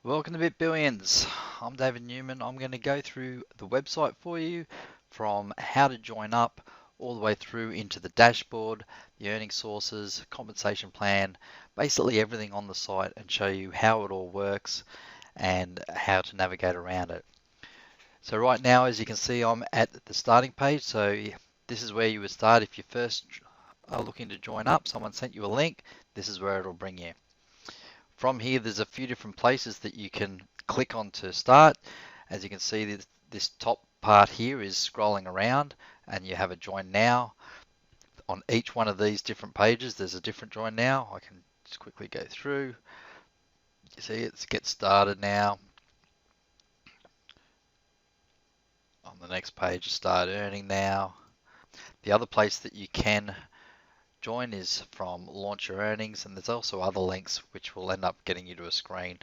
Welcome to Bitbillions. I'm David Newman. I'm going to go through the website for you from how to join up all the way through into the dashboard, the earning sources, compensation plan, basically everything on the site and show you how it all works and how to navigate around it. So right now, as you can see, I'm at the starting page. So this is where you would start if you first are looking to join up. Someone sent you a link. This is where it'll bring you. From here, there's a few different places that you can click on to start. As you can see, this top part here is scrolling around and you have a join now. On each one of these different pages, there's a different join now. I can just quickly go through. You see it's get started now. On the next page, start earning now. The other place that you can join is from launch your earnings, and there's also other links which will end up getting you to a screen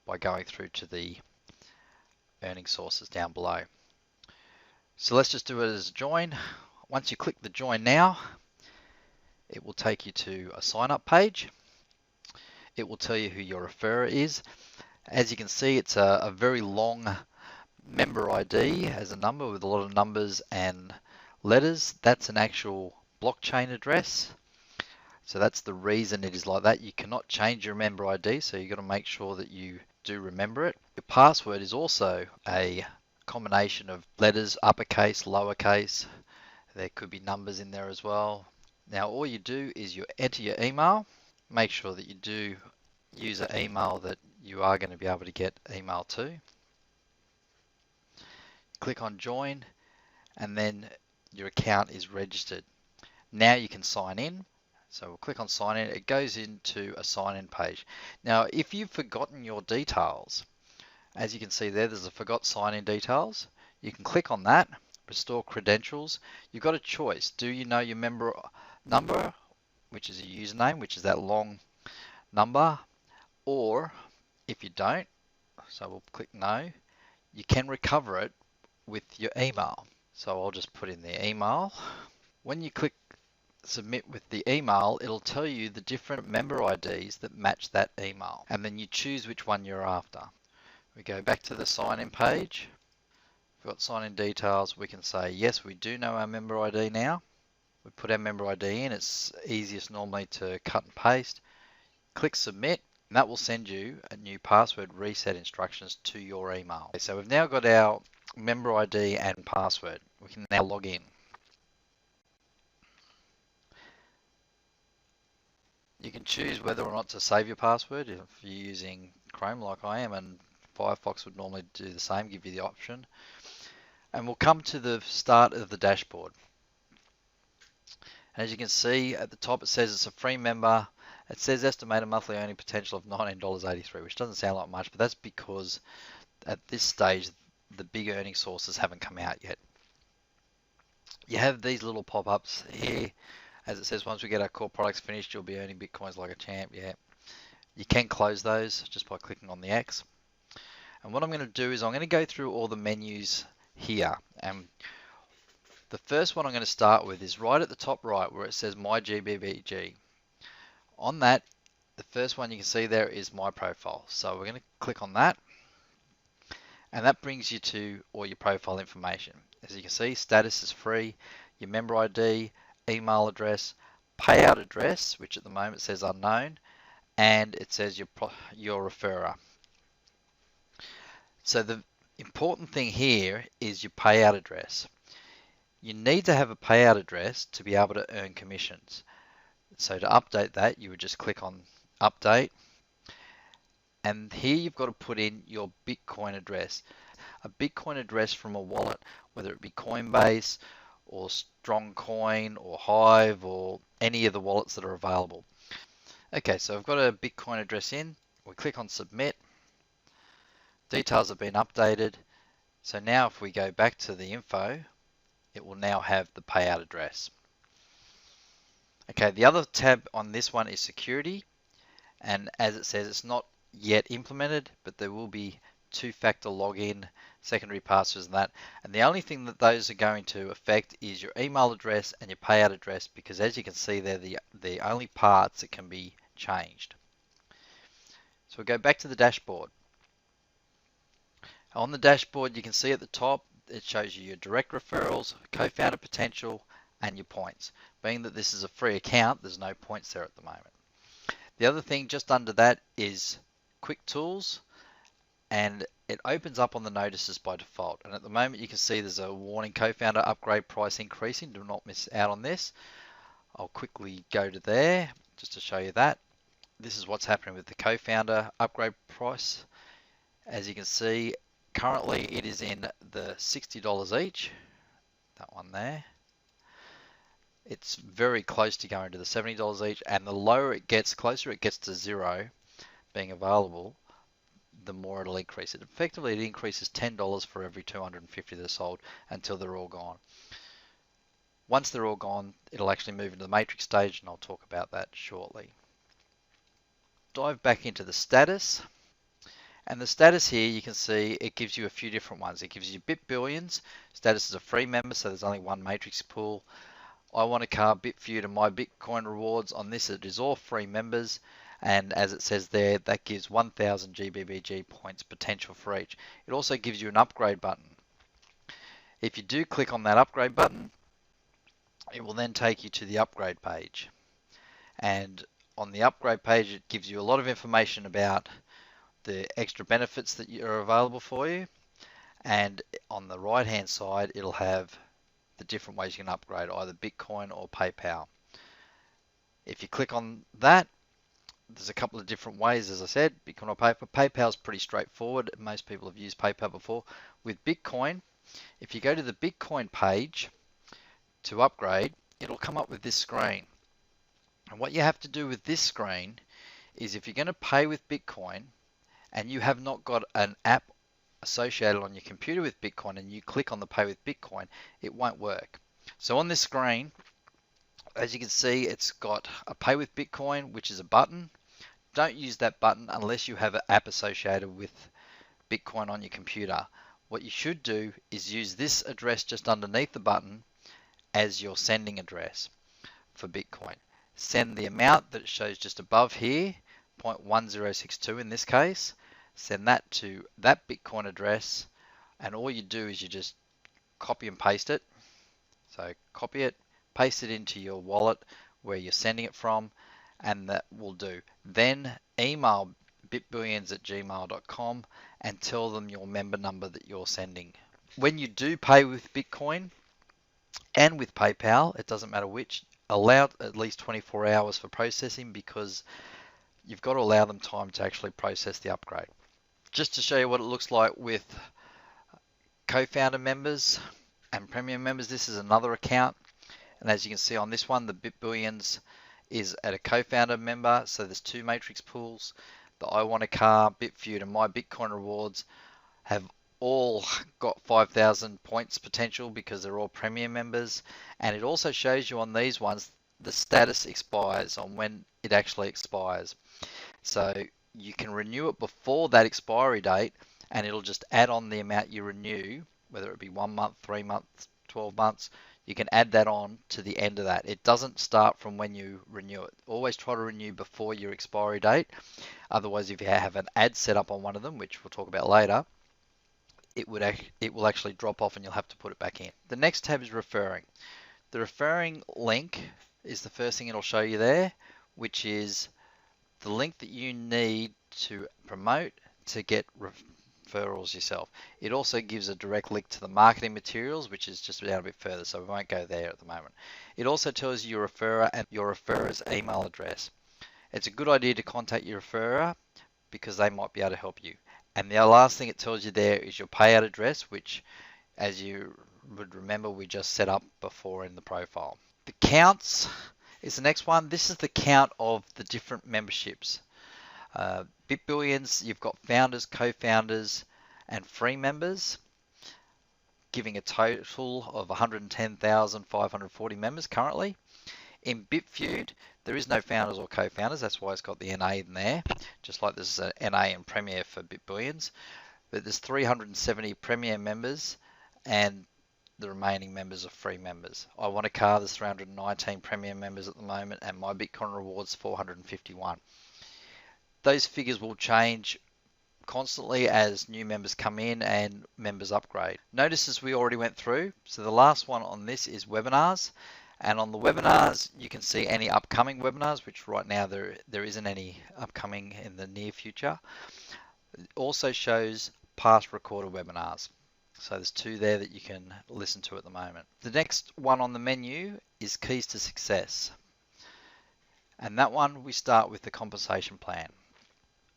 by going through to the earning sources down below. So let's just do it as a join. Once you click the join now, it will take you to a sign up page. It will tell you who your referrer is. As you can see, it's a very long member ID as a number with a lot of numbers and letters. That's an actual blockchain address. So that's the reason it is like that. You cannot change your member ID, so you've got to make sure that you do remember it. Your password is also a combination of letters, uppercase, lowercase. There could be numbers in there as well. Now all you do is you enter your email. Make sure that you do use an email that you are going to be able to get email to. Click on join and then your account is registered. Now you can sign in. So we'll click on sign in. It goes into a sign in page. Now if you've forgotten your details, as you can see there's a forgot sign in details. You can click on that, restore credentials. You've got a choice. Do you know your member number, which is a username, which is that long number, or if you don't, so we'll click no, you can recover it with your email. So I'll just put in the email. When you click submit with the email, it'll tell you the different member IDs that match that email, and then you choose which one you're after. We go back to the sign in page. We've got sign in details. We can say yes, we do know our member ID now. We put our member ID in. It's easiest normally to cut and paste. Click submit, and that will send you a new password reset instructions to your email. Okay, so we've now got our member ID and password. We can now log in. You can choose whether or not to save your password if you're using Chrome like I am, and Firefox would normally do the same, give you the option. And we'll come to the start of the dashboard. And as you can see at the top, it says it's a free member. It says estimated monthly earning potential of $19.83, which doesn't sound like much, but that's because at this stage, the big earning sources haven't come out yet. You have these little pop-ups here. As it says, once we get our core products finished, you'll be earning Bitcoins like a champ. Yeah. You can close those just by clicking on the X. And what I'm going to do is I'm going to go through all the menus here. And the first one I'm going to start with is right at the top right where it says My GBBG. On that, the first one you can see there is My Profile. So we're going to click on that. And that brings you to all your profile information. As you can see, status is free, your member ID, email address, payout address, which at the moment says unknown, and it says your referrer. So the important thing here is your payout address. You need to have a payout address to be able to earn commissions. So to update that, you would just click on update. And here you've got to put in your Bitcoin address. A Bitcoin address from a wallet, whether it be Coinbase or Strongcoin or Hive or any of the wallets that are available. Okay, so I've got a Bitcoin address in. We click on submit. Details have been updated. So now if we go back to the info, it will now have the payout address. Okay, the other tab on this one is security. And as it says, it's not yet implemented, but there will be two-factor login, secondary passwords and that. And the only thing that those are going to affect is your email address and your payout address, because as you can see, they're the only parts that can be changed. So we'll go back to the dashboard. On the dashboard, you can see at the top, it shows you your direct referrals, co-founder potential, and your points. Being that this is a free account, there's no points there at the moment. The other thing just under that is quick tools, and it opens up on the notices by default. And at the moment, you can see there's a warning: co-founder upgrade price increasing. Do not miss out on this. I'll quickly go to there just to show you that. This is what's happening with the co-founder upgrade price. As you can see, currently it is in the $60 each. That one there. It's very close to going to the $70 each, and the lower it gets, closer it gets to zero being available, the more it'll increase. It effectively it increases $10 for every 250 that are sold until they're all gone. Once they're all gone, it'll actually move into the matrix stage, and I'll talk about that shortly. Dive back into the status. And the status here, you can see it gives you a few different ones. It gives you Bitbillions. Status is a free member, so there's only one matrix pool. I want a car, Bitfeud, and my Bitcoin rewards. On this, it is all free members. And as it says there, that gives 1,000 GBBG points potential for each. It also gives you an upgrade button. If you do click on that upgrade button, it will then take you to the upgrade page. And on the upgrade page, it gives you a lot of information about the extra benefits that are available for you. And on the right hand side, it'll have the different ways you can upgrade, either Bitcoin or PayPal. If you click on that, there's a couple of different ways, as I said, Bitcoin or PayPal. PayPal is pretty straightforward. Most people have used PayPal before. With Bitcoin, if you go to the Bitcoin page to upgrade, it'll come up with this screen. And what you have to do with this screen is, if you're going to pay with Bitcoin and you have not got an app associated on your computer with Bitcoin and you click on the pay with Bitcoin, it won't work. So on this screen, as you can see, it's got a pay with Bitcoin, which is a button. Don't use that button unless you have an app associated with Bitcoin on your computer. What you should do is use this address just underneath the button as your sending address for Bitcoin. Send the amount that it shows just above here, 0.1062 in this case. Send that to that Bitcoin address, and all you do is you just copy and paste it. So copy it, paste it into your wallet where you're sending it from, and that will do. Then email bitbillions@gmail.com and tell them your member number that you're sending. When you do pay with Bitcoin and with PayPal, it doesn't matter which, allow at least 24 hours for processing, because you've got to allow them time to actually process the upgrade. Just to show you what it looks like with co-founder members and premium members, this is another account. And as you can see on this one, the Bitbillions is at a co-founder member. So there's two matrix pools. The I Want a Car, Bitfeud, and My Bitcoin Rewards have all got 5,000 points potential because they're all premium members. And it also shows you on these ones, the status expires on when it actually expires. So you can renew it before that expiry date, and it'll just add on the amount you renew, whether it be 1 month, 3 months, 12 months. You can add that on to the end of that. It doesn't start from when you renew it. Always try to renew before your expiry date. Otherwise, if you have an ad set up on one of them, which we'll talk about later, it will actually drop off and you'll have to put it back in. The next tab is referring. The referring link is the first thing it'll show you there, which is the link that you need to promote to get referrals yourself. It also gives a direct link to the marketing materials, which is just down a bit further, so we won't go there at the moment. It also tells you your referrer and your referrer's email address. It's a good idea to contact your referrer because they might be able to help you. And the last thing it tells you there is your payout address, which, as you would remember, we just set up before in the profile. The counts is the next one. This is the count of the different memberships. Bitbillions, you've got founders, co-founders, and free members, giving a total of 110,540 members currently. In Bitfeud, there is no founders or co-founders. That's why it's got the NA in there, just like there's an NA and Premier for Bitbillions. But there's 370 Premier members, and the remaining members are free members. I Want a Car, there's 319 Premier members at the moment, and My Bitcoin Rewards 451. Those figures will change constantly as new members come in and members upgrade. Notice as we already went through, so the last one on this is webinars. And on the webinars, you can see any upcoming webinars, which right now there isn't any upcoming in the near future. It also shows past recorded webinars. So there's two there that you can listen to at the moment. The next one on the menu is keys to success. And that one we start with the compensation plan.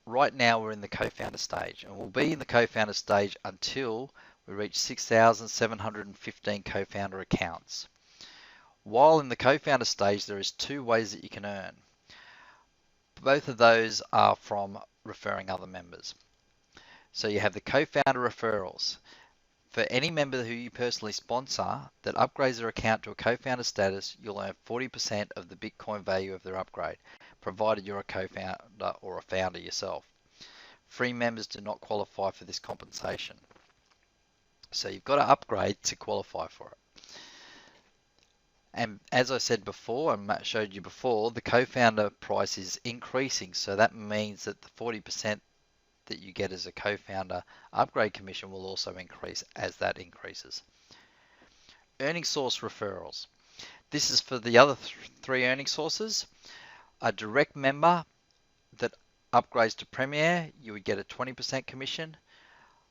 Right now we're in the co-founder stage, and we'll be in the co-founder stage until we reach 6,715 co-founder accounts. While in the co-founder stage, there is two ways that you can earn. Both of those are from referring other members. So you have the co-founder referrals. For any member who you personally sponsor that upgrades their account to a co-founder status, you'll earn 40% of the Bitcoin value of their upgrade, provided you're a co-founder or a founder yourself. Free members do not qualify for this compensation. So you've got to upgrade to qualify for it. And as I said before, and Matt showed you before, the co-founder price is increasing. So that means that the 40% that you get as a co-founder upgrade commission will also increase as that increases. Earning source referrals. This is for the other three earning sources. A direct member that upgrades to Premier, you would get a 20% commission.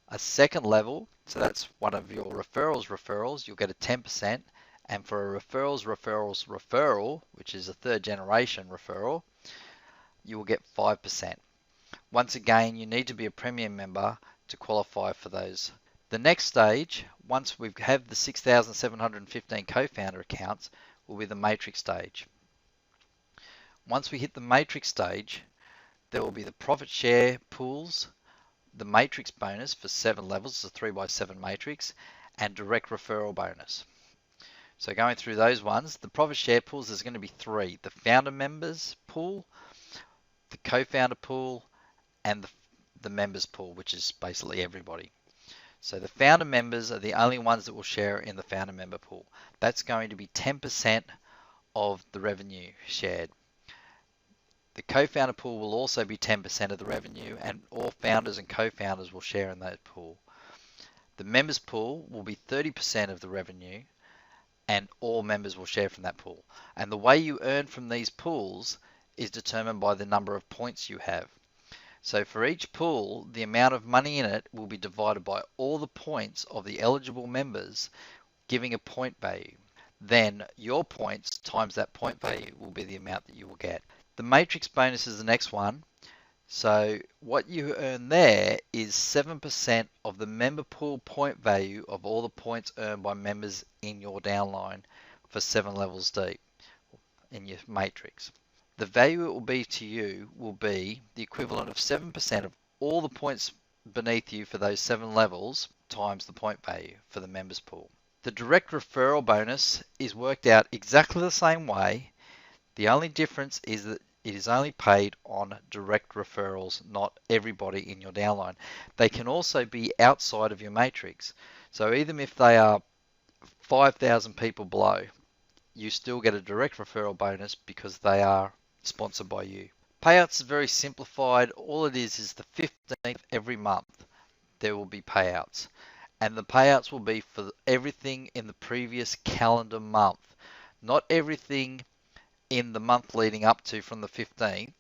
A second level, so that's one of your referrals, you'll get a 10%. And for a referral, which is a third generation referral, you will get 5%. Once again, you need to be a premium member to qualify for those. The next stage, once we have the 6,715 co-founder accounts, will be the matrix stage. Once we hit the matrix stage, there will be the profit share pools, the matrix bonus for 7 levels, the 3x7 matrix, and direct referral bonus. So going through those ones, the profit share pools, there's going to be 3. The founder members pool, the co-founder pool, and the members pool, which is basically everybody. So the founder members are the only ones that will share in the founder member pool. That's going to be 10% of the revenue shared. The co-founder pool will also be 10% of the revenue, and all founders and co-founders will share in that pool. The members pool will be 30% of the revenue, and all members will share from that pool. And the way you earn from these pools is determined by the number of points you have. So for each pool, the amount of money in it will be divided by all the points of the eligible members, giving a point value. Then your points times that point value will be the amount that you will get. The matrix bonus is the next one. So what you earn there is 7% of the member pool point value of all the points earned by members in your downline for 7 levels deep in your matrix. The value it will be to you will be the equivalent of 7% of all the points beneath you for those 7 levels times the point value for the members pool. The direct referral bonus is worked out exactly the same way. The only difference is that it is only paid on direct referrals, not everybody in your downline. They can also be outside of your matrix. So even if they are 5,000 people below, you still get a direct referral bonus because they are sponsored by you. Payouts is very simplified. All it is the 15th of every month there will be payouts. And the payouts will be for everything in the previous calendar month. Not everything in the month leading up to from the 15th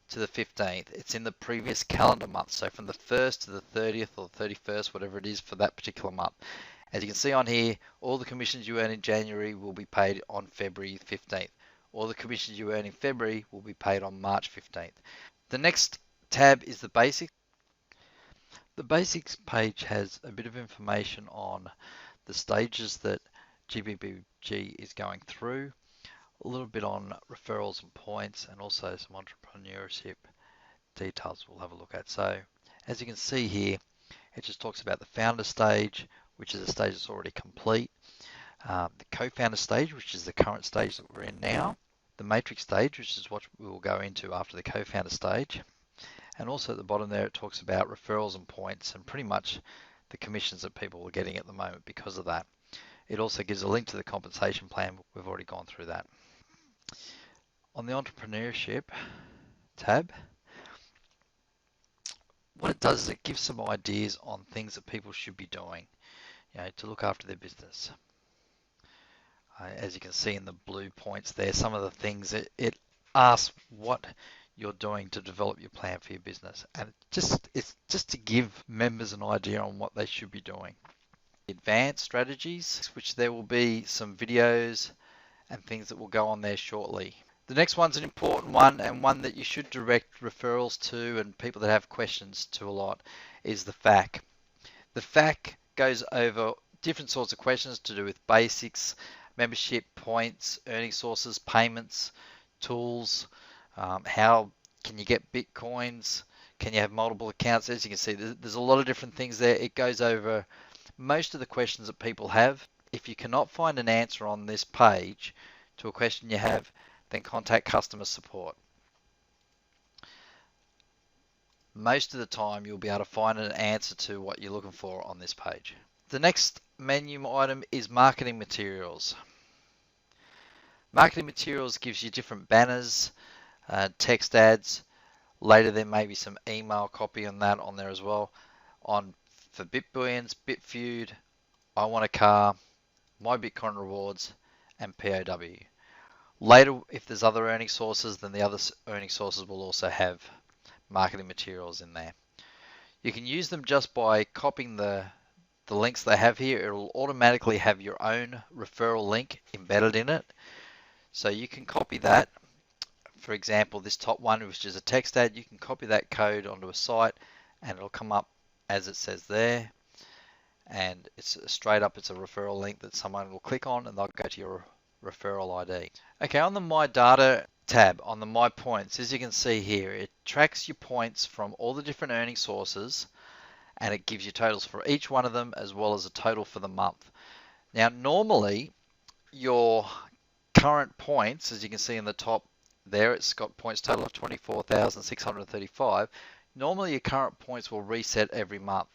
to the 15th. It's in the previous calendar month. So from the 1st to the 30th or 31st, whatever it is for that particular month. As you can see on here, all the commissions you earn in January will be paid on February 15th. All the commissions you earn in February will be paid on March 15th. The next tab is the basics. The basics page has a bit of information on the stages that GBBG is going through, a little bit on referrals and points, and also some entrepreneurship details we'll have a look at. So as you can see here, it just talks about the founder stage, which is a stage that's already complete, the co-founder stage, which is the current stage that we're in now, the matrix stage, which is what we will go into after the co-founder stage, and also at the bottom there it talks about referrals and points and pretty much the commissions that people are getting at the moment because of that. It also gives a link to the compensation plan. We've already gone through that. On the entrepreneurship tab, what it does is it gives some ideas on things that people should be doing, to look after their business. As you can see in the blue points there, some of the things it asks what you're doing to develop your plan for your business, and it's just to give members an idea on what they should be doing. Advanced strategies, which there will be some videos and things that will go on there shortly. The next one's an important one, and one that you should direct referrals to and people that have questions to a lot, is the FAQ. The FAQ goes over different sorts of questions to do with basics, membership, points, earning sources, payments, tools, how can you get Bitcoins, can you have multiple accounts. As you can see, there's a lot of different things there. It goes over most of the questions that people have. If you cannot find an answer on this page to a question you have, then contact customer support. Most of the time you'll be able to find an answer to what you're looking for on this page. The next menu item is marketing materials. Marketing materials gives you different banners, text ads. Later there may be some email copy on that on there as well. For Bitbillions, Bitfeud, I Want a Car, My Bitcoin Rewards, and POW. Later, if there's other earning sources, then the other earning sources will also have marketing materials in there. You can use them just by copying the links they have here. It will automatically have your own referral link embedded in it. So you can copy that. For example, this top one, which is a text ad, you can copy that code onto a site and it'll come up as it says there. And it's straight up, it's a referral link that someone will click on and they'll go to your referral ID. Okay, on the My Data tab, on the My Points, as you can see here, it tracks your points from all the different earning sources and it gives you totals for each one of them as well as a total for the month. Now, normally your current points, as you can see in the top there, it's got points total of 24,635. Normally your current points will reset every month.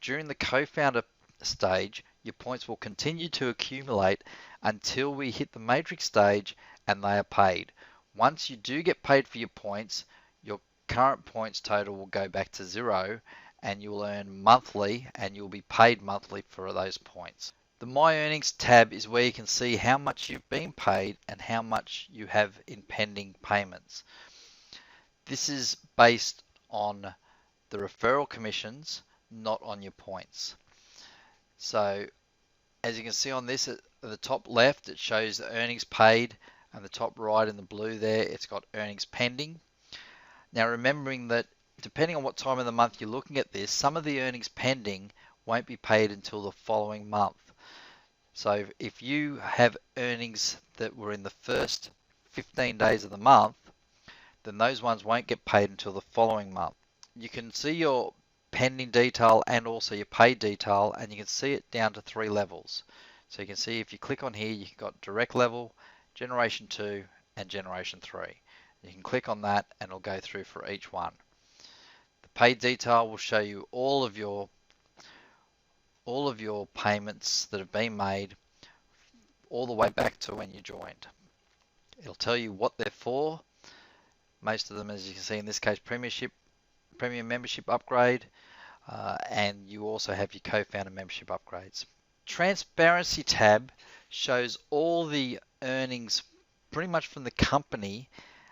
During the co-founder stage, your points will continue to accumulate until we hit the matrix stage and they are paid. Once you do get paid for your points, your current points total will go back to zero and you'll earn monthly and you'll be paid monthly for those points. The My Earnings tab is where you can see how much you've been paid and how much you have in pending payments. This is based on the referral commissions, not on your points. So as you can see on this, at the top left, it shows the earnings paid, and the top right in the blue there, it's got earnings pending. Now remembering that depending on what time of the month you're looking at this, some of the earnings pending won't be paid until the following month. So if you have earnings that were in the first 15 days of the month, then those ones won't get paid until the following month. You can see your pending detail and also your paid detail, and you can see it down to 3 levels. So you can see if you click on here, you've got direct level, generation 2, and generation 3. You can click on that and it'll go through for each one. The paid detail will show you all of your payments that have been made all the way back to when you joined. It'll tell you what they're for. Most of them, as you can see in this case, premium membership upgrade, and you also have your co-founder membership upgrades. Transparency tab shows all the earnings pretty much from the company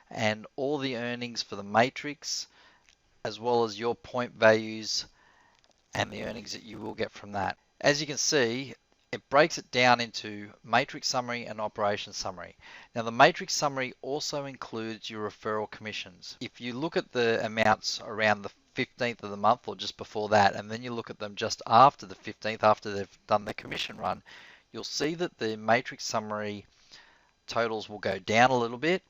and all the earnings for the matrix, as well as your point values and the earnings that you will get from that. As you can see, it breaks it down into matrix summary and operation summary. Now the matrix summary also includes your referral commissions. If you look at the amounts around the 15th of the month or just before that, and then you look at them just after the 15th, after they've done the commission run, you'll see that the matrix summary totals will go down a little bit.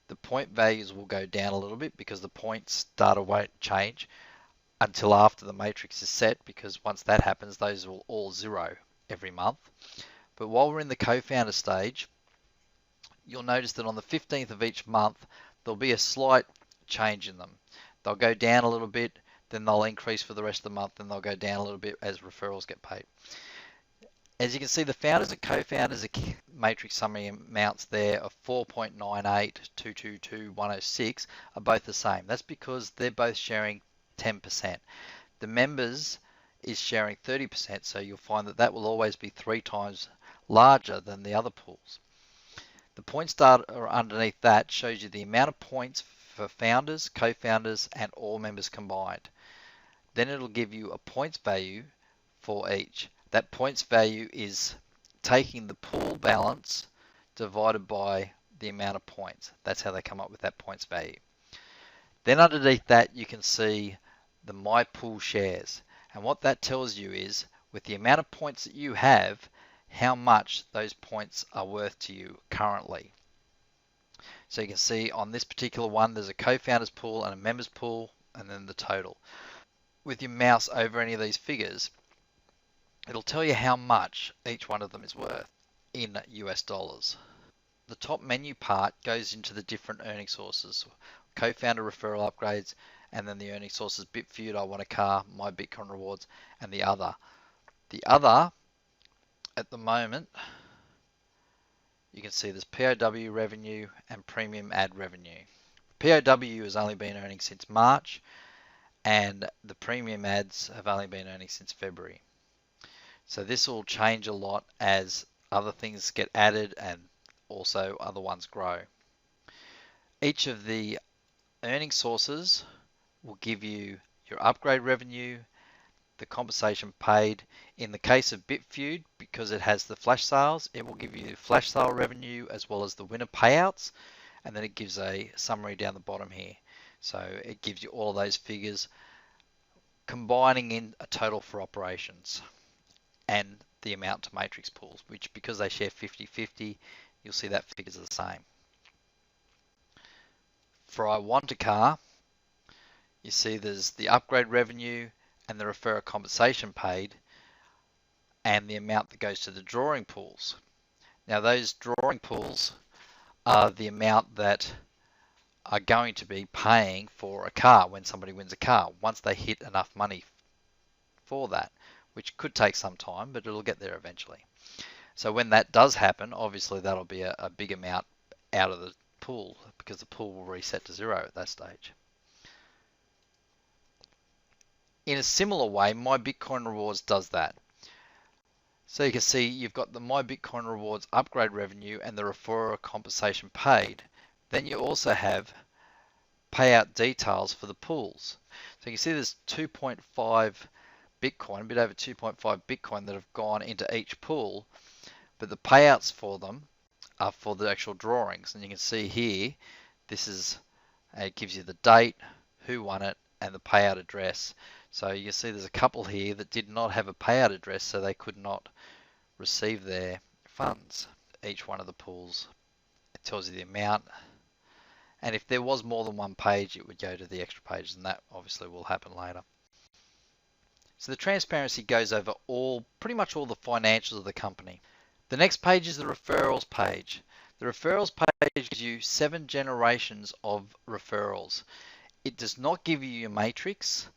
The point values will go down a little bit because the points data won't change until after the matrix is set, because once that happens, those will all zero every month. But while we're in the co-founder stage, you'll notice that on the 15th of each month, there'll be a slight change in them. They'll go down a little bit, then they'll increase for the rest of the month, and they'll go down a little bit as referrals get paid. As you can see, the founders and co-founders matrix summary amounts there of 4.98, 222, 106 are both the same. That's because they're both sharing 10%. The members is sharing 30%, so you'll find that that will always be 3 times larger than the other pools. The points data underneath that shows you the amount of points for founders, co-founders, and all members combined. Then it'll give you a points value for each. That points value is taking the pool balance divided by the amount of points. That's how they come up with that points value. Then underneath that you can see the My Pool shares. And what that tells you is with the amount of points that you have, how much those points are worth to you currently. So you can see on this particular one, there's a co-founders pool and a members pool, and then the total. With your mouse over any of these figures, it'll tell you how much each one of them is worth in US dollars. The top menu part goes into the different earning sources, co-founder referral upgrades, and then the earning sources Bitfeud, I want a car, my Bitcoin rewards, and the other. The other, at the moment, you can see there's POW revenue and premium ad revenue. POW has only been earning since March, and the premium ads have only been earning since February. So this will change a lot as other things get added and also other ones grow. Each of the earning sources will give you your upgrade revenue, the compensation paid. In the case of Bitfeud, because it has the flash sales, it will give you the flash sale revenue as well as the winner payouts, and then it gives a summary down the bottom here. So it gives you all those figures combining in a total for operations and the amount to matrix pools, which because they share 50-50, you'll see that figures are the same. For I want a car, you see there's the upgrade revenue and the referrer compensation paid and the amount that goes to the drawing pools. Now those drawing pools are the amount that are going to be paying for a car when somebody wins a car once they hit enough money for that, which could take some time, but it'll get there eventually. So when that does happen, obviously that'll be a big amount out of the pool because the pool will reset to zero at that stage. In a similar way, My Bitcoin Rewards does that. So you can see you've got the My Bitcoin Rewards upgrade revenue and the referrer compensation paid. Then you also have payout details for the pools. So you can see there's 2.5 Bitcoin, a bit over 2.5 Bitcoin that have gone into each pool, but the payouts for them are for the actual drawings. And you can see here, this is, it gives you the date, who won it, and the payout address. So you see there's a couple here that did not have a payout address, so they could not receive their funds. Each one of the pools, it tells you the amount, and if there was more than one page, it would go to the extra page, and that obviously will happen later. So the transparency goes over pretty much all the financials of the company. The next page is the referrals page. The referrals page gives you 7 generations of referrals. It does not give you your matrix.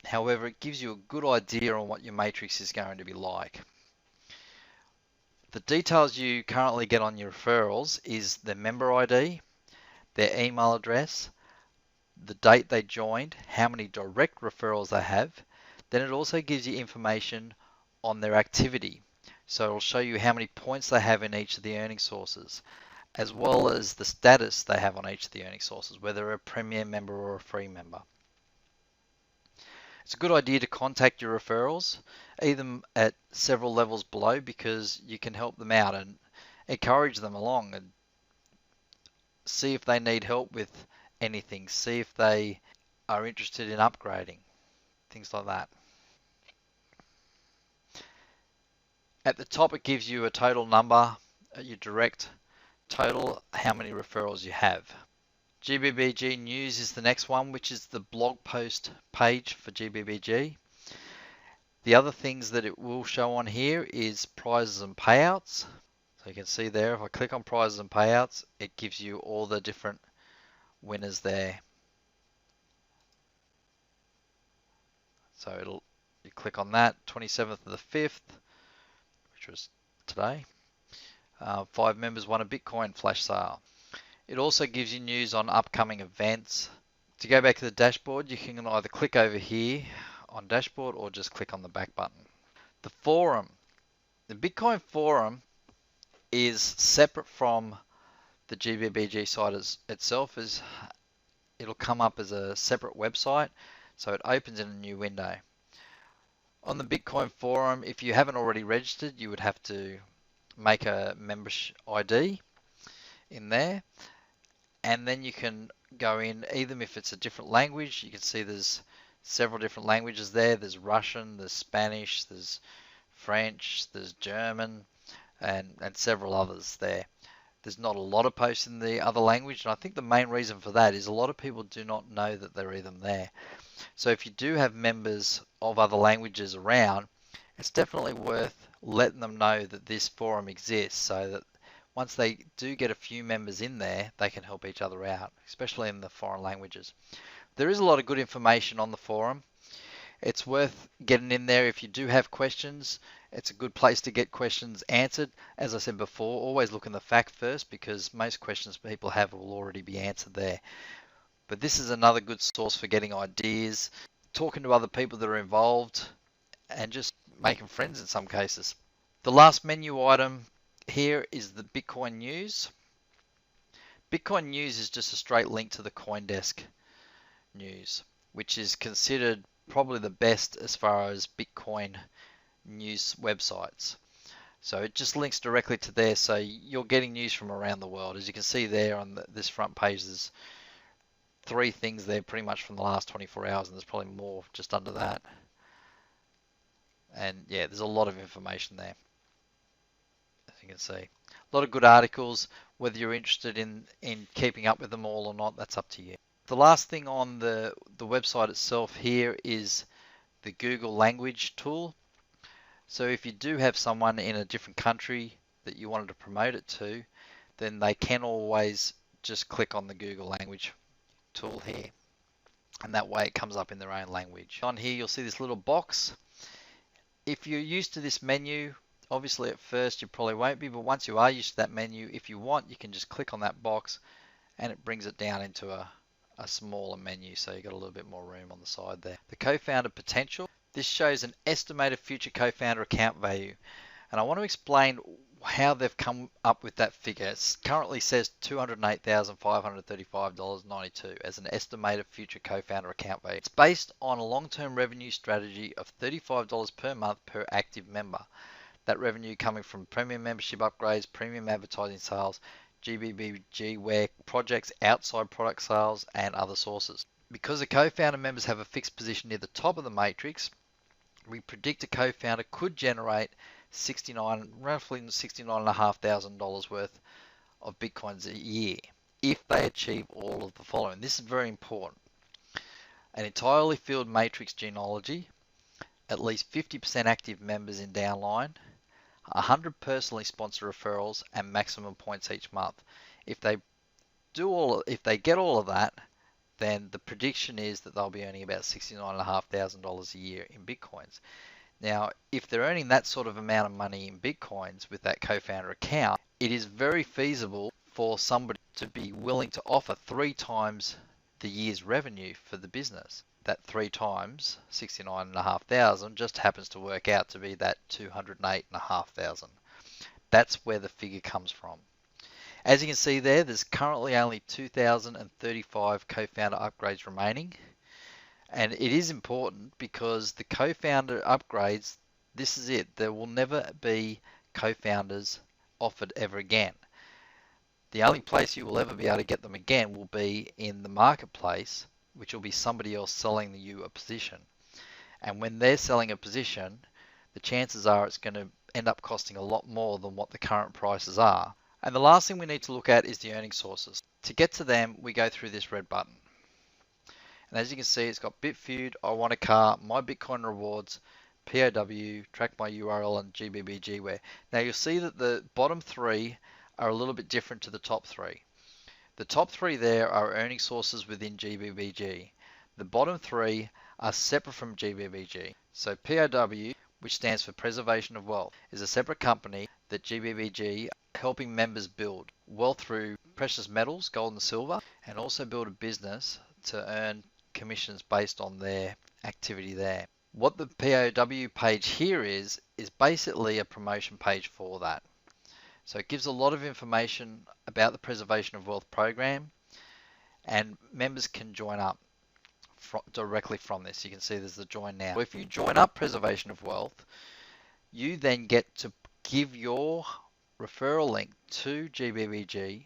However, it gives you a good idea on what your matrix is going to be like. The details you currently get on your referrals is their member ID, their email address, the date they joined, how many direct referrals they have. Then it also gives you information on their activity. So it'll show you how many points they have in each of the earning sources, as well as the status they have on each of the earning sources, whether they're a premium member or a free member. It's a good idea to contact your referrals, either at several levels below, because you can help them out and encourage them along and see if they need help with anything, see if they are interested in upgrading, things like that. At the top, it gives you a total number, your direct total, how many referrals you have. GBBG News is the next one, which is the blog post page for GBBG. The other things that it will show on here is prizes and payouts. So you can see there, if I click on prizes and payouts, it gives you all the different winners there. So you click on that, 27th of the 5th, which was today. 5 members won a Bitcoin flash sale. It also gives you news on upcoming events, To go back to the dashboard, you can either click over here on dashboard or just click on the back button. The forum. The Bitcoin forum is separate from the GBBG site itself. It'll come up as a separate website, so it opens in a new window. On the Bitcoin forum, if you haven't already registered, you would have to make a membership ID in there, and then you can go in, even if it's a different language. You can see there's several different languages there. There's Russian, there's Spanish, there's French, there's German, and several others there. There's not a lot of posts in the other language, and I think the main reason for that is a lot of people do not know that they're even there. So if you do have members of other languages around, it's definitely worth letting them know that this forum exists, so that once they do get a few members in there, they can help each other out, especially in the foreign languages. There is a lot of good information on the forum. It's worth getting in there if you do have questions. It's a good place to get questions answered. As I said before, always look in the fact first, because most questions people have will already be answered there. But this is another good source for getting ideas, talking to other people that are involved, and just making friends in some cases. The last menu item here is the Bitcoin News. Bitcoin News is just a straight link to the CoinDesk news, which is considered probably the best as far as Bitcoin news websites. So it just links directly to there, so you're getting news from around the world. As you can see there on this front page, there's 3 things there pretty much from the last 24 hours, and there's probably more just under that. And yeah, there's a lot of information there, as you can see. A lot of good articles. Whether you're interested in keeping up with them all or not, that's up to you. The last thing on the website itself here is the Google language tool. So if you do have someone in a different country that you wanted to promote it to, then they can always just click on the Google language tool here, and that way it comes up in their own language. On here you'll see this little box. If you're used to this menu, obviously at first you probably won't be, but once you are used to that menu, if you want, you can just click on that box and it brings it down into a smaller menu, so you've got a little bit more room on the side there. The co-founder potential. This shows an estimated future co-founder account value, and I want to explain how they've come up with that figure. It currently says $208,535.92 as an estimated future co-founder account value. It's based on a long-term revenue strategy of $35 per month per active member. That revenue coming from premium membership upgrades, premium advertising sales, GBBG where projects outside product sales, and other sources. Because the co-founder members have a fixed position near the top of the matrix, we predict a co-founder could generate roughly $69,500 worth of Bitcoins a year if they achieve all of the following. This is very important. An entirely filled matrix genealogy, at least 50% active members in downline, 100 personally sponsored referrals, and maximum points each month. If they get all of that, then the prediction is that they'll be earning about $69,500 a year in Bitcoins. Now, if they're earning that sort of amount of money in Bitcoins with that co-founder account, it is very feasible for somebody to be willing to offer 3 times the year's revenue for the business. That 3 times 69,500 just happens to work out to be that 208,500. That's where the figure comes from. As you can see there's currently only 2,035 co-founder upgrades remaining. And it is important because the co-founder upgrades, this is it. There will never be co-founders offered ever again. The only place you will ever be able to get them again will be in the marketplace, which will be somebody else selling you a position. And when they're selling a position, the chances are it's going to end up costing a lot more than what the current prices are. And the last thing we need to look at is the earning sources. To get to them, we go through this red button. And as you can see, it's got Bitfeud, I Want a Car, My Bitcoin Rewards, POW, Track My URL, and GBBG Where. Now you'll see that the bottom 3 are a little bit different to the top 3. The top 3 there are earning sources within GBBG. The bottom 3 are separate from GBBG. So POW, which stands for Preservation of Wealth, is a separate company that GBBG helping members build wealth through precious metals, gold and silver, and also build a business to earn commissions based on their activity there. What the POW page here is basically a promotion page for that. So it gives a lot of information about the Preservation of Wealth program, and members can join up directly from this. You can see there's the join now. If you join up Preservation of Wealth, you then get to give your referral link to GBBG,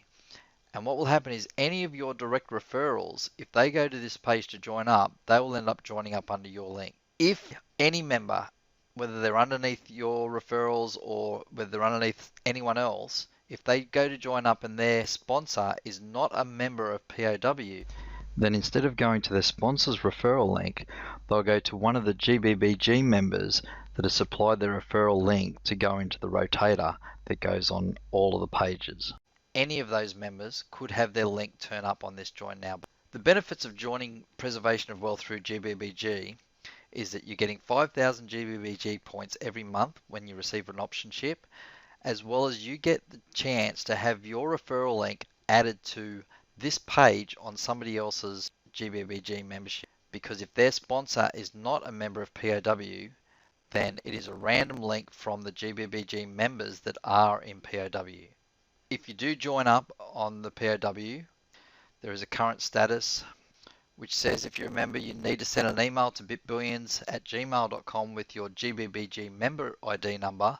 and what will happen is any of your direct referrals, if they go to this page to join up, they will end up joining up under your link. If any member, whether they're underneath your referrals or whether they're underneath anyone else, if they go to join up and their sponsor is not a member of POW, then instead of going to their sponsor's referral link, they'll go to one of the GBBG members that has supplied their referral link to go into the rotator that goes on all of the pages. Any of those members could have their link turn up on this Join Now. The benefits of joining Preservation of Wealth through GBBG is that you're getting 5,000 GBBG points every month when you receive an option ship, as well as you get the chance to have your referral link added to this page on somebody else's GBBG membership. Because if their sponsor is not a member of POW, then it is a random link from the GBBG members that are in POW. If you do join up on the POW, there is a current status which says if you're a member, you need to send an email to bitbillions@gmail.com with your GBBG member ID number,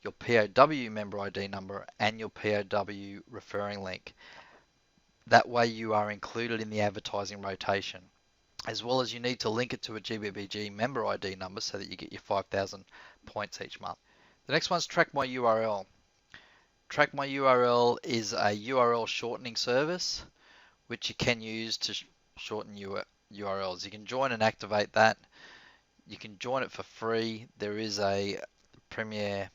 your POW member ID number, and your POW referring link. That way you are included in the advertising rotation. As well as you need to link it to a GBBG member ID number so that you get your 5,000 points each month. The next one's Track My URL. Track My URL is a URL shortening service which you can use to shorten URLs. You can join and activate that. You can join it for free. There is a Premier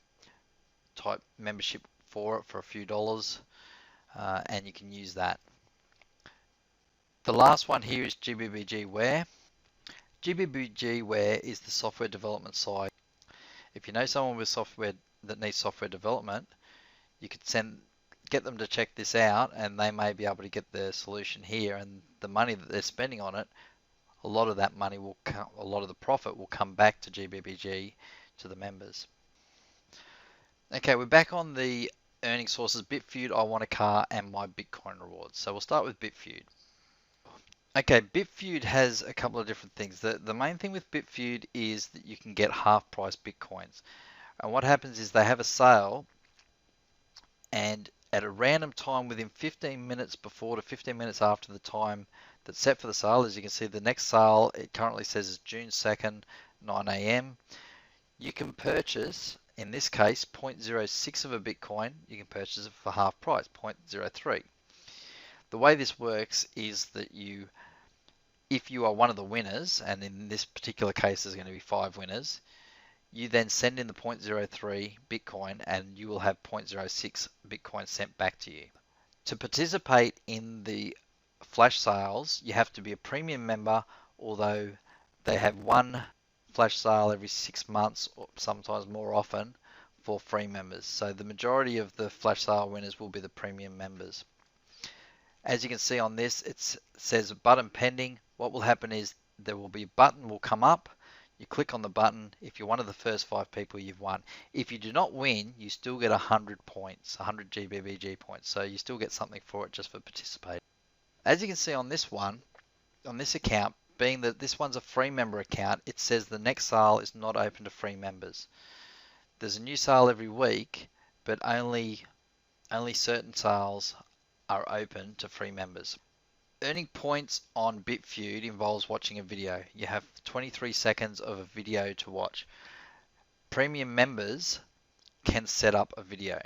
type membership for it for a few dollars, and you can use that. The last one here is GBBG Ware. GBBG Ware is the software development side. If you know someone with software that needs software development, you could get them to check this out, and they may be able to get the solution here. And the money that they're spending on it, a lot of that money will come, a lot of the profit will come back to GBBG, to the members. Okay, we're back on the earning sources: Bitfeud, I Want a Car, and My Bitcoin Rewards. So we'll start with Bitfeud. Okay, Bitfeud has a couple of different things. The main thing with Bitfeud is that you can get half price Bitcoins. And what happens is they have a sale, and at a random time within 15 minutes before to 15 minutes after the time that's set for the sale, as you can see, the next sale, it currently says is June 2nd, 9 a.m. You can purchase, in this case, 0.06 of a Bitcoin. You can purchase it for half price, 0.03. The way this works is that if you are one of the winners, and in this particular case there's going to be 5 winners, you then send in the 0.03 Bitcoin and you will have 0.06 Bitcoin sent back to you. To participate in the flash sales, you have to be a premium member, although they have one flash sale every 6 months, or sometimes more often, for free members. So the majority of the flash sale winners will be the premium members. As you can see on this, it says button pending. What will happen is there will be a button will come up. You click on the button. If you're one of the first 5 people, you've won. If you do not win, you still get 100 points, 100 GBBG points. So you still get something for it just for participating. As you can see on this one, on this account, being that this one's a free member account, it says the next sale is not open to free members. There's a new sale every week, but only certain sales are open to free members. Earning points on Bitfeud involves watching a video. You have 23 seconds of a video to watch. Premium members can set up a video.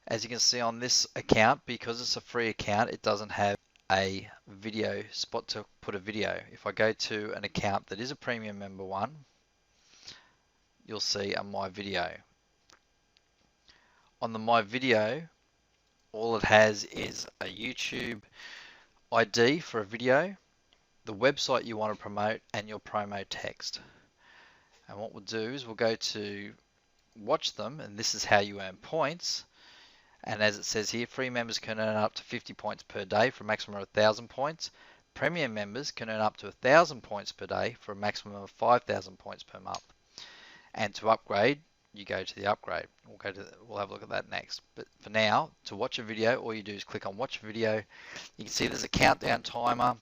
As you can see on this account, because it's a free account, it doesn't have a video spot to put a video. If I go to an account that is a premium member one, you'll see a My Video. On the My Video, all it has is a YouTube ID for a video, the website you want to promote, and your promo text. And what we'll do is we'll go to watch them, and this is how you earn points. And as it says here, free members can earn up to 50 points per day for a maximum of 1,000 points. Premium members can earn up to 1,000 points per day for a maximum of 5,000 points per month. And to upgrade, you go to the upgrade. We'll have a look at that next. But for now, to watch a video, all you do is click on watch video. You can see there's a countdown timer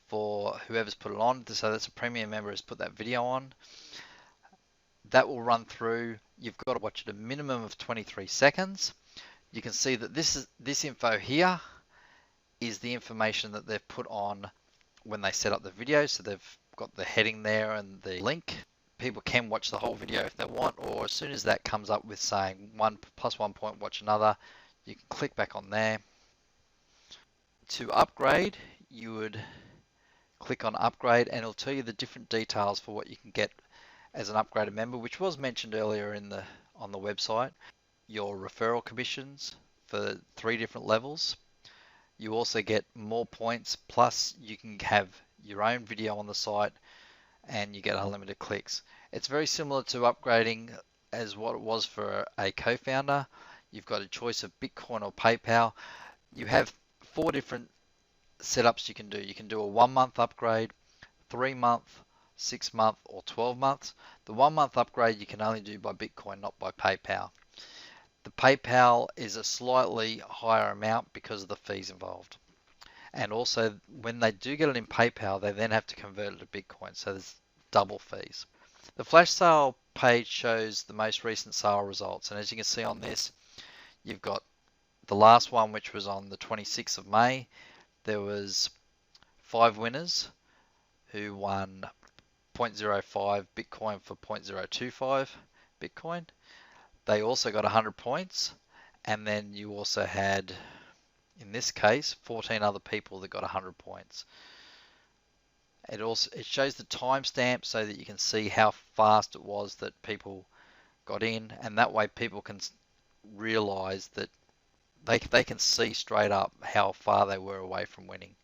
for whoever's put it on. So that's a premium member has put that video on. That will run through. You've got to watch it a minimum of 23 seconds. You can see that this info here is the information that they've put on when they set up the video. So they've got the heading there and the link. People can watch the whole video if they want, or as soon as that comes up with saying 1 point, watch another, you can click back on there. To upgrade, you would click on upgrade and it'll tell you the different details for what you can get as an upgraded member, which was mentioned earlier on the website. Your referral commissions for 3 different levels. You also get more points, plus you can have your own video on the site and you get unlimited clicks. It's very similar to upgrading as what it was for a co-founder. You've got a choice of Bitcoin or PayPal. You have 4 different setups you can do. You can do a 1-month upgrade, 3-month, 6-month, or 12 months. The 1-month upgrade you can only do by Bitcoin, not by PayPal. The PayPal is a slightly higher amount because of the fees involved. And also, when they do get it in PayPal, they then have to convert it to Bitcoin, so there's double fees. The flash sale page shows the most recent sale results, and as you can see on this, you've got the last one, which was on the 26th of May. There was 5 winners who won 0.05 Bitcoin for 0.025 Bitcoin. They also got 100 points, and then you also had, in this case, 14 other people that got 100 points. It shows the timestamp so that you can see how fast it was that people got in, and that way people can realize that they can see straight up how far they were away from winning.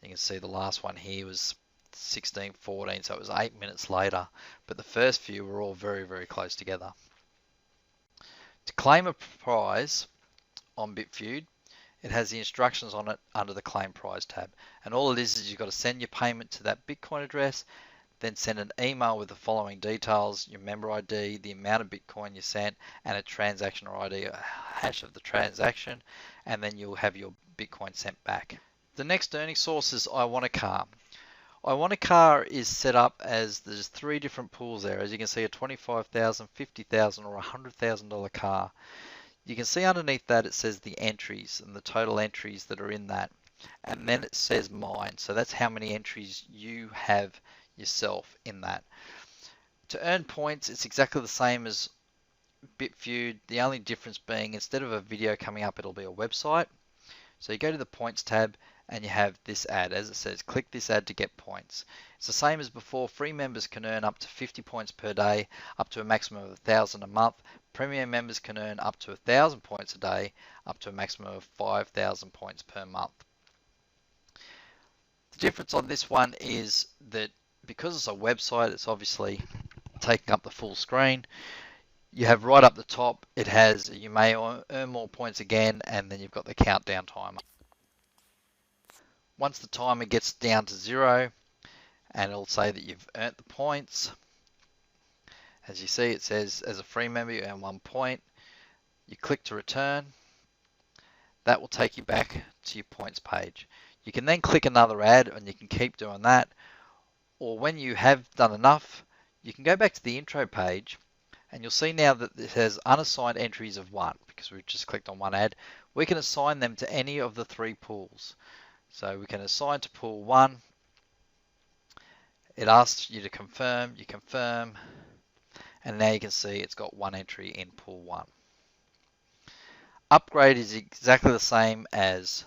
You can see the last one here was 16:14, so it was 8 minutes later, but the first few were all very, very close together. To claim a prize on Bitfeud, it has the instructions on it under the Claim Prize tab. And all it is you've got to send your payment to that Bitcoin address, then send an email with the following details: your member ID, the amount of Bitcoin you sent, and a transaction or ID, a hash of the transaction, and then you'll have your Bitcoin sent back. The next earning source is I Want a Car. I Want a Car is set up as there's 3 different pools there. As you can see, a $25,000, $50,000, or $100,000 car. You can see underneath that it says the entries and the total entries that are in that. And then it says mine. So that's how many entries you have yourself in that. To earn points, it's exactly the same as Bitfeud. The only difference being, instead of a video coming up, it'll be a website. So you go to the points tab and you have this ad. As it says, click this ad to get points. It's the same as before. Free members can earn up to 50 points per day, up to a maximum of 1,000 a month. Premium members can earn up to 1,000 points a day, up to a maximum of 5,000 points per month. The difference on this one is that because it's a website, it's obviously taking up the full screen. You have right up the top, it has you may earn more points again, and then you've got the countdown timer. Once the timer gets down to 0, and it'll say that you've earned the points. As you see, it says as a free member you earn 1 point. You click to return. That will take you back to your points page. You can then click another ad and you can keep doing that. Or when you have done enough, you can go back to the intro page and you'll see now that it has unassigned entries of 1 because we've just clicked on one ad. We can assign them to any of the 3 pools. So we can assign to pool 1. It asks you to confirm, you confirm, and now you can see it's got 1 entry in pool 1. Upgrade is exactly the same as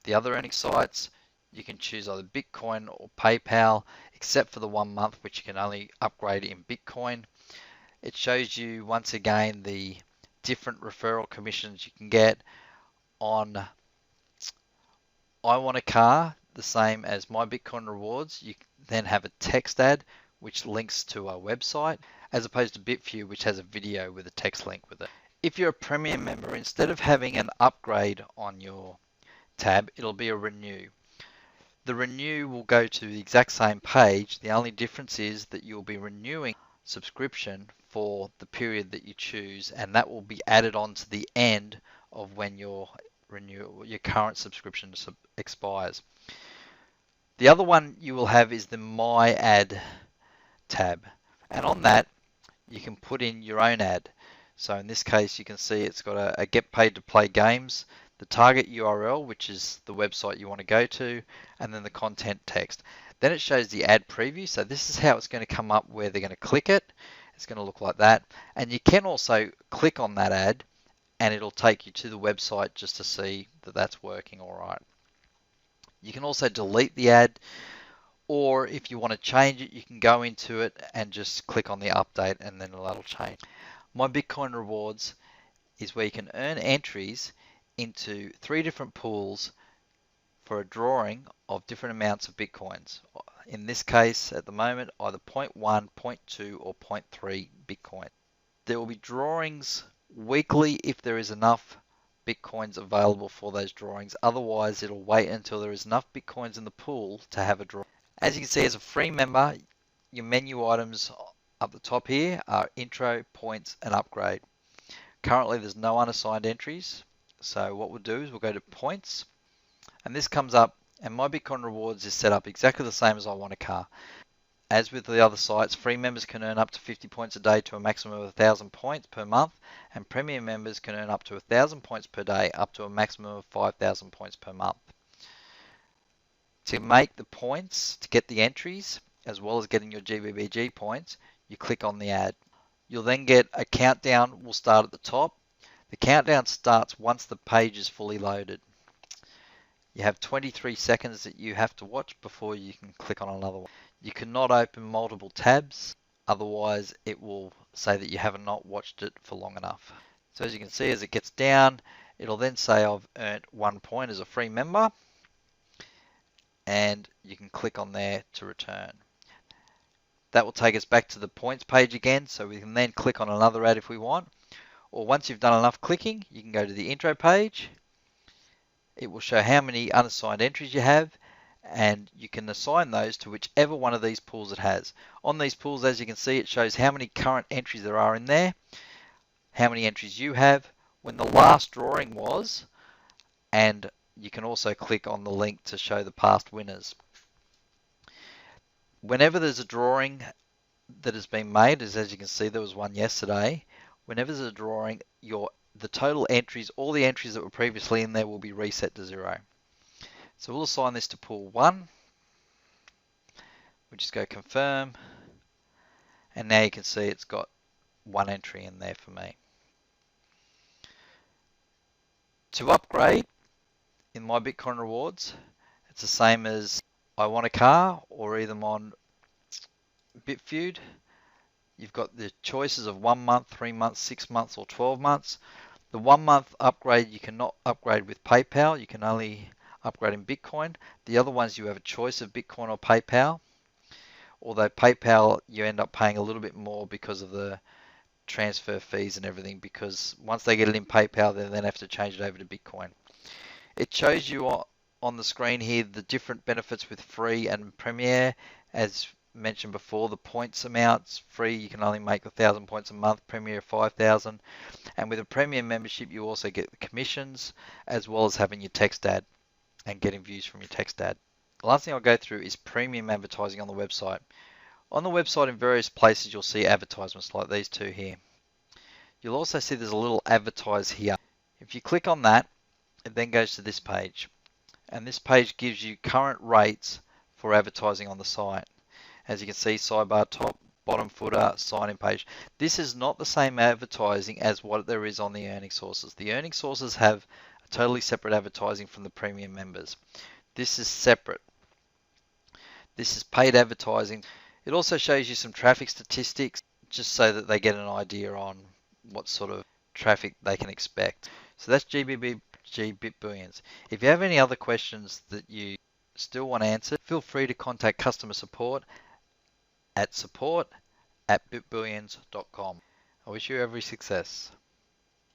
the other earning sites. You can choose either Bitcoin or PayPal, except for the 1 month, which you can only upgrade in Bitcoin. It shows you once again the different referral commissions you can get on I Want a Car, the same as My Bitcoin Rewards. You then have a text ad which links to a website, as opposed to Bitfeud, which has a video with a text link with it. If you're a premium member, instead of having an upgrade on your tab, it'll be a renew. The renew will go to the exact same page. The only difference is that you'll be renewing subscription for the period that you choose, and that will be added on to the end of when your current subscription expires. The other one you will have is the My Ad tab, and on that you can put in your own ad. So in this case, you can see it's got a get paid to play games, the target URL, which is the website you want to go to, and then the content text. Then it shows the ad preview. So this is how it's going to come up where they're going to click it. It's going to look like that. And you can also click on that ad and it'll take you to the website just to see that that's working all right. You can also delete the ad, or if you want to change it, you can go into it and just click on the update and then that'll change. My Bitcoin rewards is where you can earn entries into 3 different pools for a drawing of different amounts of Bitcoins. In this case, at the moment, either 0.1, 0.2 or 0.3 Bitcoin. There will be drawings weekly if there is enough Bitcoins available for those drawings. Otherwise, it'll wait until there is enough Bitcoins in the pool to have a draw. As you can see, as a free member, your menu items up the top here are intro, points, and upgrade. Currently, there's no unassigned entries. So what we'll do is we'll go to points, and this comes up, and my Bitcoin rewards is set up exactly the same as I Want a Car. As with the other sites, free members can earn up to 50 points a day to a maximum of 1,000 points per month, and premium members can earn up to 1,000 points per day up to a maximum of 5,000 points per month. To make the points, to get the entries, as well as getting your GBBG points, you click on the ad. You'll then get a countdown will start at the top. The countdown starts once the page is fully loaded. You have 23 seconds that you have to watch before you can click on another one. You cannot open multiple tabs, otherwise it will say that you have not watched it for long enough. So as you can see, as it gets down, it'll then say I've earned 1 point as a free member, and you can click on there to return. That will take us back to the points page again, so we can then click on another ad if we want. Or once you've done enough clicking, you can go to the intro page. It will show how many unassigned entries you have, and you can assign those to whichever one of these pools it has. On these pools, as you can see, it shows how many current entries there are in there, how many entries you have, when the last drawing was, and you can also click on the link to show the past winners. Whenever there's a drawing that has been made, as you can see, there was one yesterday. Whenever there's a drawing, the total entries, all the entries that were previously in there will be reset to 0. So we'll assign this to pool 1. We'll just go confirm. And now you can see it's got 1 entry in there for me. To upgrade in my Bitcoin rewards, it's the same as I Want a Car or either on Bitfeud. You've got the choices of 1 month, 3 months, 6 months, or 12 months. The 1 month upgrade, you cannot upgrade with PayPal. You can only upgrade in Bitcoin. The other ones, you have a choice of Bitcoin or PayPal. Although PayPal, you end up paying a little bit more because of the transfer fees and everything, because once they get it in PayPal, they then have to change it over to Bitcoin. It shows you on the screen here the different benefits with free and Premier. As mentioned before, the points amounts, free you can only make 1,000 points a month, Premier 5,000, and with a Premium membership you also get the commissions as well as having your text ad and getting views from your text ad. The last thing I'll go through is premium advertising on the website. On the website, in various places, you'll see advertisements like these two here. You'll also see there's a little advertise here. If you click on that, it then goes to this page, and this page gives you current rates for advertising on the site. As you can see, sidebar top, bottom footer, sign-in page. This is not the same advertising as what there is on the earning sources. The earning sources have a totally separate advertising from the premium members. This is separate. This is paid advertising. It also shows you some traffic statistics just so that they get an idea on what sort of traffic they can expect. So that's GBBG Bitbillions. If you have any other questions that you still want answered, feel free to contact customer support at support@bitbillions.com. I wish you every success.